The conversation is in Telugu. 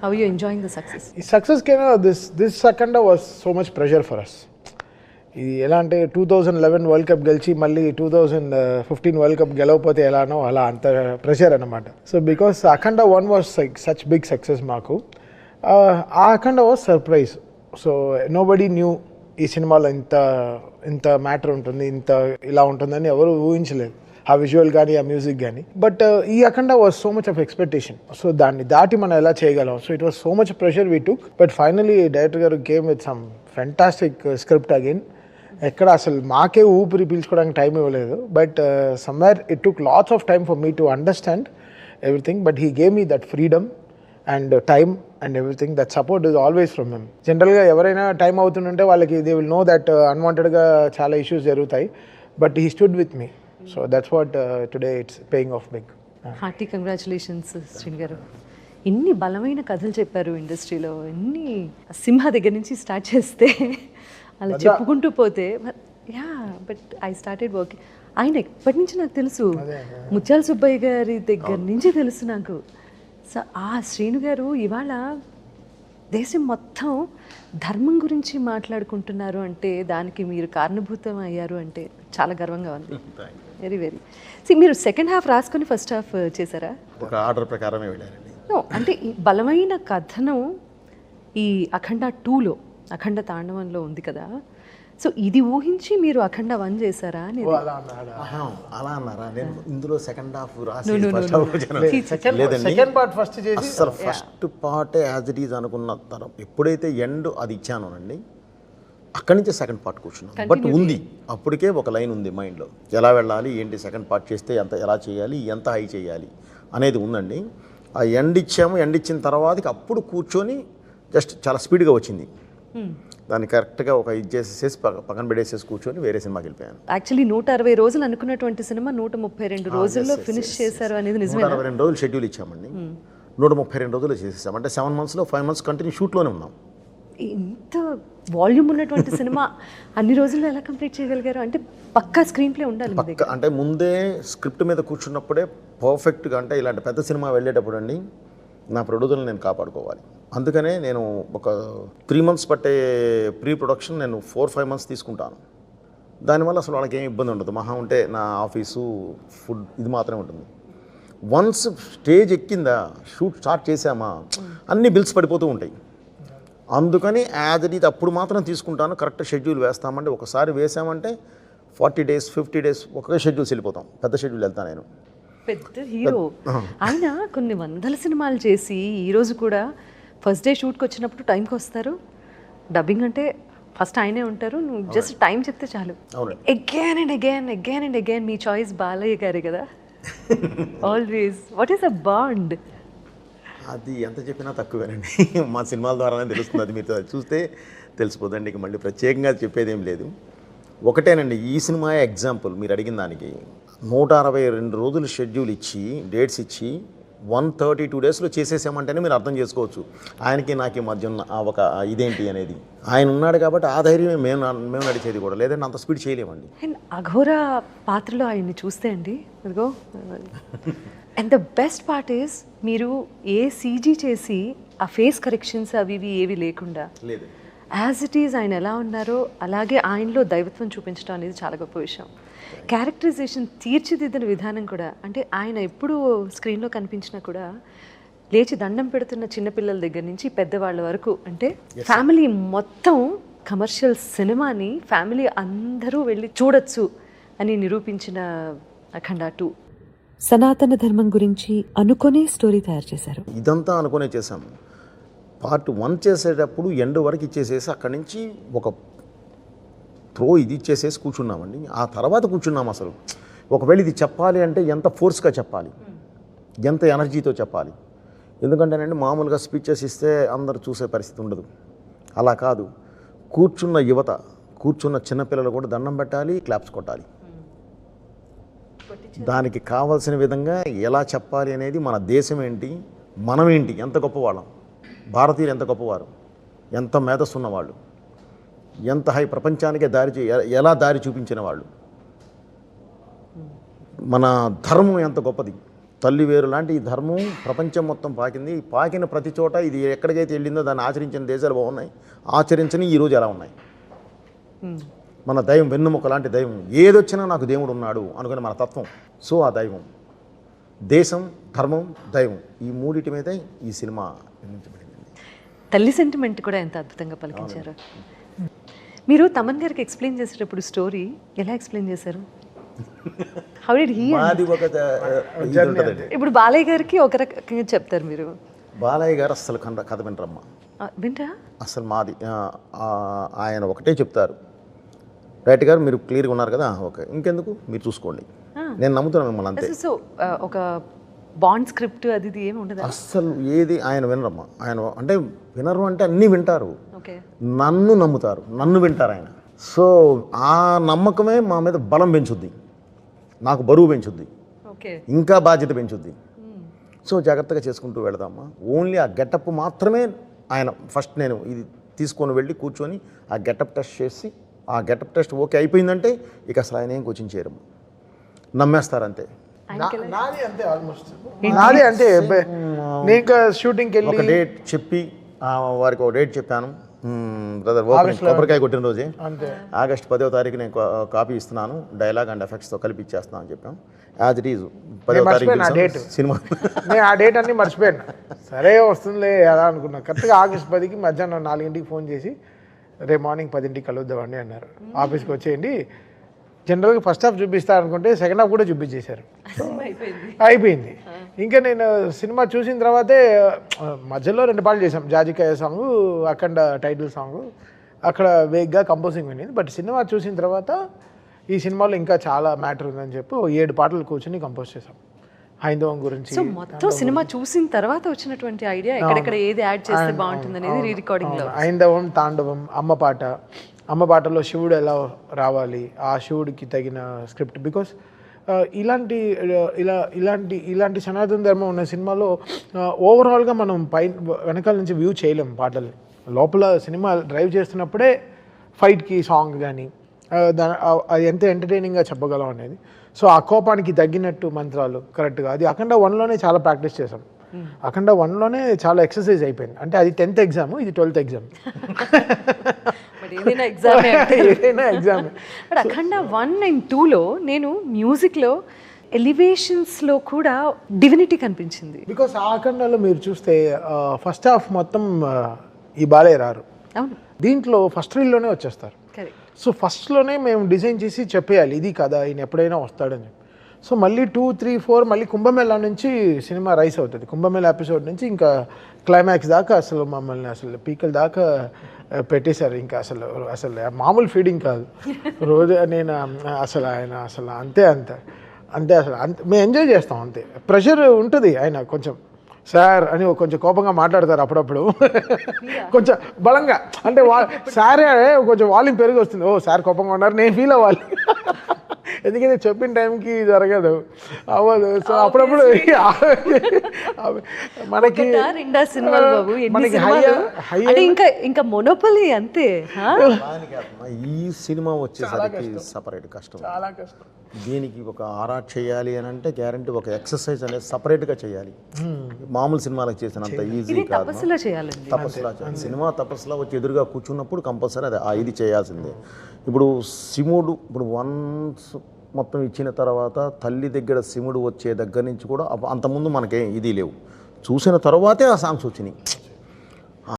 How are you enjoying the success? Success came out. This Akhanda was so much pressure for us. ఇది ఎలా అంటే 2011 వరల్డ్ కప్ గెలిచి మళ్ళీ 2015 వరల్డ్ కప్ గెలవకపోతే ఎలానో అలా అంత ప్రెషర్ అనమాట. So because Akhanda 1 was such big success మాకు. ఆ Akhanda was surprise. So nobody knew ఈ సినిమాలో ఇంత మ్యాటర్ ఉంటుంది, ఇంత ఇలా ఉంటుందని ఎవరు ఊహించలేదు, ఆ విజువల్ కానీ ఆ మ్యూజిక్ కానీ. బట్ ఈ Akhanda was so much of expectation. So దాన్ని దాటి మనం ఎలా చేయగలం. So it was so much pressure we took. But finally director గారు came with some fantastic script again. ఎక్కడ అసలు మాకే ఊపిరి పీల్చుకోవడానికి టైం ఇవ్వలేదు. But somewhere it took lots of time for me to understand everything. But he gave me that freedom and time and everything. That support is always from him. జనరల్గా ఎవరైనా టైం అవుతుంటే వాళ్ళకి దే విల్ నో దట్ అన్వాంటెడ్గా చాలా ఇష్యూస్ జరుగుతాయి. But he stood with me. So that's what today it's paying off big. Hearty congratulations Srini garu. ఎన్ని బలమైన కథలు చెప్పారు ఇండస్ట్రీలో. ఎన్ని సింహ దగ్గర నుంచి స్టార్ట్ చేస్తే అలా చెప్పుకుంటూ పోతే yeah. But I started working. ఆయన ఎప్పటి నుంచి నాకు తెలుసు, ముత్యాల సుబ్బయ్య గారి దగ్గర నుంచి తెలుసు నాకు. సో ఆ శ్రీను గారు ఇవాళ దేశం మొత్తం ధర్మం గురించి మాట్లాడుకుంటున్నారు అంటే దానికి మీరు కారణభూతం అయ్యారు అంటే చాలా గర్వంగా ఉంది. Very very. మీరు సెకండ్ హాఫ్ రాసుకొని ఫస్ట్ హాఫ్ చేశారా? ఒక ఆర్డర్ ప్రకారమే వెళ్ళారండి. అంటే ఈ బలమైన కథనం ఈ అఖండ 2లో, అఖండ తాండవంలో ఉంది కదా. సో ఇది ఊహించి మీరు అఖండ 1 చేశారా? అలా అన్నారా? నేను ఇందులో సెకండ్ హాఫ్ రాసి ఫస్ట్ హాఫ్ లేదండి. సెకండ్ పార్ట్ ఫస్ట్ చేసి అసలు first part as it is అనుకున్న తరం ఎప్పుడైతే ఎండ్ అది ఇచ్చానోనండి, అక్కడి నుంచే సెకండ్ పార్ట్ కూర్చున్నాను. బట్ ఉంది అప్పటికే ఒక లైన్ ఉంది మైండ్లో, ఎలా వెళ్ళాలి ఏంటి, సెకండ్ పార్ట్ చేస్తే ఎలా చేయాలి, ఎంత హై చేయాలి అనేది ఉందండి. ఆ ఎండ్ ఇచ్చాము. ఎండ్ ఇచ్చిన తర్వాతకి అప్పుడు కూర్చొని జస్ట్ చాలా స్పీడ్గా వచ్చింది. దాన్ని కరెక్ట్గా ఒక ఇది చేసేసి పక్కన పెట్టేసేసి కూర్చొని వేరే సినిమాకి వెళ్ళిపోయాను. యాక్చువల్లీ 160 రోజులు అనుకున్నటువంటి సినిమా 132 రోజుల్లో ఫినిష్ చేశారు అనేది నిజమే. 162 రోజులు షెడ్యూల్ ఇచ్చామండి. 132 రోజులు చేసేసాం. అంటే 7 monthsలో 5 months కంటిన్యూ షూట్లోనే ఉన్నాం. ఇంత వాల్యూమ్ ఉన్నటువంటి సినిమా అన్ని రోజుల్లో ఎలా కంప్లీట్ చేయగలిగారు? అంటే పక్కా స్క్రీన్ ప్లే ఉండాలి మీ దగ్గర. అంటే ముందే స్క్రిప్ట్ మీద కూర్చున్నప్పుడే పర్ఫెక్ట్గా, అంటే ఇలాంటి పెద్ద సినిమా వెళ్ళేటప్పుడు అండి నా ప్రొడ్యూసర్ని నేను కాపాడుకోవాలి. అందుకనే నేను ఒక 3 months పట్టే ప్రీ ప్రొడక్షన్ నేను 4-5 months తీసుకుంటాను. దానివల్ల అసలు వాళ్ళకి ఏం ఇబ్బంది ఉండదు. మహా ఉంటే నా ఆఫీసు, ఫుడ్ ఇది మాత్రమే ఉంటుంది. వన్స్ స్టేజ్ ఎక్కిందా, షూట్ స్టార్ట్ చేసామా, అన్ని బిల్స్ పడిపోతూ ఉంటాయి. అందుకని యాజ్ ఇట్ ఈజ్ అప్పుడు మాత్రం తీసుకుంటాను. కరెక్ట్ షెడ్యూల్ వేస్తామంటే, ఒకసారి వేసామంటే 40 days 50 days ఒకే షెడ్యూల్స్ వెళ్ళిపోతాం. పెద్ద షెడ్యూల్ వెళ్తాను నేను. పెద్ద హీరో ఆయన. కొన్ని వందల సినిమాలు చేసి ఈరోజు కూడా ఫస్ట్ డే షూట్కి వచ్చినప్పుడు టైంకి వస్తారు. డబ్బింగ్ అంటే ఫస్ట్ ఆయనే ఉంటారు, నువ్వు జస్ట్ టైం చెప్తే చాలు. Again and again me choice Balayya గారే కదా always. What is a bond? అది ఎంత చెప్పినా తక్కువేనండి. మా సినిమాల ద్వారానే తెలుస్తుంది. అది మీరు చూస్తే తెలిసిపోదండి. ఇక మళ్ళీ ప్రత్యేకంగా చెప్పేది ఏం లేదు. ఒకటేనండి, ఈ సినిమా ఎగ్జాంపుల్ మీరు అడిగిన దానికి. 162 రోజులు షెడ్యూల్ ఇచ్చి, డేట్స్ ఇచ్చి 132 daysలో చేసేసామంటేనే మీరు అర్థం చేసుకోవచ్చు ఆయనకి నాకి మధ్య ఉన్న ఒక ఇదేంటి అనేది. ఆయన ఉన్నాడు కాబట్టి ఆ ధైర్యమే మేము నడిచేది కూడా, లేదంటే అంత స్పీడ్ చేయలేమండి. అండ్ అఘోర పాత్రలో ఆయన్ని చూస్తే అండి అదిగో. And the best part is మీరు ఏ సీజీ చేసి ఆ ఫేస్ కరెక్షన్స్ అవి ఇవి ఏవి లేకుండా లేదు, యాజ్ ఇట్ ఈజ్ ఆయన ఎలా ఉన్నారో అలాగే ఆయనలో దైవత్వం చూపించడం అనేది చాలా గొప్ప విషయం. క్యారెక్టరైజేషన్ తీర్చిదిద్దిన విధానం కూడా, అంటే ఆయన ఎప్పుడు స్క్రీన్లో కనిపించినా కూడా లేచి దండం పెడుతున్న చిన్నపిల్లల దగ్గర నుంచి పెద్దవాళ్ళ వరకు, అంటే ఫ్యామిలీ మొత్తం కమర్షియల్ సినిమాని ఫ్యామిలీ అందరూ వెళ్ళి చూడొచ్చు అని నిరూపించిన అఖండ 2. సనాతన ధర్మం గురించి అనుకునే స్టోరీ తయారు చేశారు. ఇదంతా అనుకునే చేశాము. పార్ట్ 1 చేసేటప్పుడు ఎండ్ వరకు ఇచ్చేసేసి అక్కడి నుంచి ఒక ఇది ఇచ్చేసేసి కూర్చున్నామండి. ఆ తర్వాత కూర్చున్నాం. అసలు ఒకవేళ ఇది చెప్పాలి అంటే ఎంత ఫోర్స్గా చెప్పాలి, ఎంత ఎనర్జీతో చెప్పాలి. ఎందుకంటేనండి మామూలుగా స్పీచెస్ ఇస్తే అందరూ చూసే పరిస్థితి ఉండదు. అలా కాదు, కూర్చున్న యువత, కూర్చున్న చిన్నపిల్లలు కూడా దండం పెట్టాలి, క్లాప్స్ కొట్టాలి. దానికి కావాల్సిన విధంగా ఎలా చెప్పాలి అనేది, మన దేశం ఏంటి, మనం ఏంటి, ఎంత గొప్పవాళ్ళం, భారతీయులు ఎంత గొప్పవారు, ఎంత మేధస్సు ఉన్నవాళ్ళు, ఎంత హై ప్రపంచానికే ఎలా దారి చూపించిన వాళ్ళు, మన ధర్మం ఎంత గొప్పది, తల్లి వేరు లాంటి ఈ ధర్మం ప్రపంచం మొత్తం పాకింది. పాకిన ప్రతి చోట ఇది ఎక్కడికైతే వెళ్ళిందో దాన్ని ఆచరించిన దేశాలు బాగున్నాయి, ఆచరించని ఈరోజు ఎలా ఉన్నాయి. మన దైవం వెన్నుముక లాంటి దైవం, ఏదొచ్చినా నాకు దేవుడు ఉన్నాడు అనుకునే మన తత్వం. సో ఆ దైవం, దేశం, ధర్మం, దైవం, ఈ మూడింటి మీదే ఈ సినిమా నిర్మించబడింది. తల్లి సెంటిమెంట్ కూడా ఎంత అద్భుతంగా పలికించారు. మీరు తమన్ గారికి ఎక్స్ప్లెయిన్ చేసేటప్పుడు స్టోరీ ఎలా ఎక్స్ప్లెయిన్ చేశారు? How did he? మాది ఒక ఇది ఉంటుందండి. ఇప్పుడు బాలయ్య గారికి ఒక రకంగా చెప్తారు మీరు. బాలయ్య గారు అస్సలు కథ వినరమ్మా, వింటా అసలు మాది ఆయన ఒకటే చెప్తారు, రైట్ గారు మీరు క్లియర్గా ఉన్నారు కదా, ఓకే ఇంకెందుకు మీరు చూసుకోండి, నేను నమ్ముతున్నాను మిమ్మల్ని అంతే. సో ఒక బాండ్ స్క్రిప్ట్ అది ఇది ఏమి ఉండదు అస్సలు ఏది ఆయన వినరమ్మా. ఆయన అంటే వినరు అంటే అన్నీ వింటారు, ఓకే, నన్ను నమ్ముతారు, నన్ను వింటారు ఆయన. సో ఆ నమ్మకమే మా మీద బలం పెంచుద్ది, నాకు బరువు పెంచుద్ది, ఓకే, ఇంకా బాధ్యత పెంచుద్ది. సో జాగ్రత్తగా చేసుకుంటూ వెళదామా. ఓన్లీ ఆ గెటప్ మాత్రమే ఆయన ఫస్ట్ నేను ఇది తీసుకొని వెళ్ళి కూర్చొని ఆ గెటప్ టెస్ట్ చేసి, ఆ గెటప్ టెస్ట్ ఓకే అయిపోయిందంటే ఇక అసలు ఆయన ఏం కోచింగ్ చేయరు, నమ్మేస్తారంతే. నాది అంతే, ఆల్మోస్ట్ నాది అంతే. నేను ఇంకా షూటింగ్కి వెళ్ళి ఒక డేట్ చెప్పి వారికి ఒక డేట్ చెప్పాను, బ్రదర్ కొబ్బరికాయ కొట్టిన రోజే ఆగస్ట్ 10వ తారీఖు నేను కాపీ ఇస్తున్నాను, డైలాగ్ అండ్ ఎఫెక్ట్స్తో కలిపి ఇచ్చేస్తున్నాను అని చెప్పాం. యాజ్ ఇట్ ఈజ్ 10వ తారీఖు సినిమా. నేను ఆ డేట్ అన్నీ మర్చిపోయాను. సరే వస్తుందిలే అలా అనుకున్నాను. కరెక్ట్గా ఆగస్ట్ 10కి మధ్యాహ్నం 4ంటికి ఫోన్ చేసి రేపు మార్నింగ్ 10ంటికి కలుద్దామండి అన్నారు. ఆఫీస్కి వచ్చేయండి. జనరల్గా ఫస్ట్ హాఫ్ చూపిస్తారు అనుకుంటే సెకండ్ హాఫ్ కూడా చూపించేశారు. అయిపోయింది. ఇంకా నేను సినిమా చూసిన తర్వాతే మధ్యలో 2 పాటలు చేసాం, జాజికాయ సాంగ్, అఖండ టైటిల్ సాంగ్, అక్కడ వేగ్గా కంపోజింగ్ వినింది. బట్ సినిమా చూసిన తర్వాత ఈ సినిమాలో ఇంకా చాలా మ్యాటర్ ఉందని చెప్పి 7 పాటలు కూర్చొని కంపోజ్ చేసాం హైందవం గురించి. సో మొత్తం సినిమా చూసిన తర్వాత వచ్చినటువంటి ఐడియా ఎక్కడెక్కడ ఏది యాడ్ చేస్తే బాగుంటుంది అనేది రీ రికార్డింగ్ లో. హైందవం, తాండవం, అమ్మ పాటలో శివుడు ఎలా రావాలి, ఆ శివుడికి తగిన స్క్రిప్ట్. బికాస్ ఇలాంటి సనాతన ధర్మం ఉన్న సినిమాలో ఓవరాల్గా మనం వెనకాల నుంచి వ్యూ చేయలేం పాటలు. లోపల సినిమా డ్రైవ్ చేస్తున్నప్పుడే ఫైట్కి సాంగ్ కానీ అది ఎంత ఎంటర్టైనింగ్గా చెప్పగలం అనేది. సో ఆ కోపానికి తగ్గినట్టు మంత్రాలు కరెక్ట్గా, అది అఖండ 1లోనే చాలా ప్రాక్టీస్ చేసాం. అఖండ 1లోనే చాలా ఎక్సర్సైజ్ అయిపోయింది. అంటే అది 10th ఎగ్జామ్, ఇది 12th ఎగ్జామ్. ఏదైనా ఎగ్జామ్. బట్ అఖండ 1 and 2లో నేను మ్యూజిక్లో ఎలివేషన్స్లో కూడా డివినిటీ కనిపించింది. బికాస్ ఆ అఖండలో మీరు చూస్తే ఫస్ట్ హాఫ్ మొత్తం ఈ బాలయ్య రారు. అవును, దీంట్లో ఫస్ట్ రీల్లోనే వచ్చేస్తారు. సో ఫస్ట్లోనే మేము డిజైన్ చేసి చెప్పేయాలి ఇది కదా, ఈయన ఎప్పుడైనా వస్తాడని చెప్పి. సో మళ్ళీ 2, 3, 4 మళ్ళీ కుంభమేళా నుంచి సినిమా రైస్ అవుతుంది. కుంభమేళా ఎపిసోడ్ నుంచి ఇంకా క్లైమాక్స్ దాకా అసలు మమ్మల్ని అసలు పీకల దాకా పెట్టేశారు. ఇంకా అసలు మామూలు ఫీడింగ్ కాదు. రోజు నేను అసలు ఆయన అసలు అంతే అసలు మేము ఎంజాయ్ చేస్తాం అంతే. ప్రెషర్ ఉంటుంది. ఆయన కొంచెం సార్ అని కొంచెం కోపంగా మాట్లాడతారు అప్పుడప్పుడు, కొంచెం బలంగా. అంటే సారే కొంచెం వాల్యూమ్ పెరిగి వస్తుంది. ఓ సార్ కోపంగా ఉన్నారు, నేను ఫీల్ అవ్వాలి. ఎందుకంటే చెప్పిన టైంకి జరగదు, అవ్వదు. సో అప్పుడప్పుడు మనకి ఇంకా మొనోపలి అంతే. ఈ సినిమా వచ్చేసరికి సపరేట్ కష్టం, చాలా కష్టం. దీనికి ఒక ఆరాట్ చేయాలి అని అంటే గ్యారంటీ ఒక ఎక్సర్సైజ్ అనేది సపరేట్గా చేయాలి. మామూలు సినిమాలకు చేసినంత ఈజీ కాదు, తపస్సులా చేయాలి. సినిమా తపస్సులా వచ్చి ఎదురుగా కూర్చున్నప్పుడు కంపల్సరీ అది ఇది చేయాల్సిందే. ఇప్పుడు శివుడు ఇప్పుడు వన్స్ మొత్తం ఇచ్చిన తర్వాత తల్లి దగ్గర శివుడు వచ్చే దగ్గర నుంచి కూడా అంతకుముందు మనకేం ఇది లేవు, చూసిన తర్వాతే ఆ సాంగ్స్ వచ్చినాయి.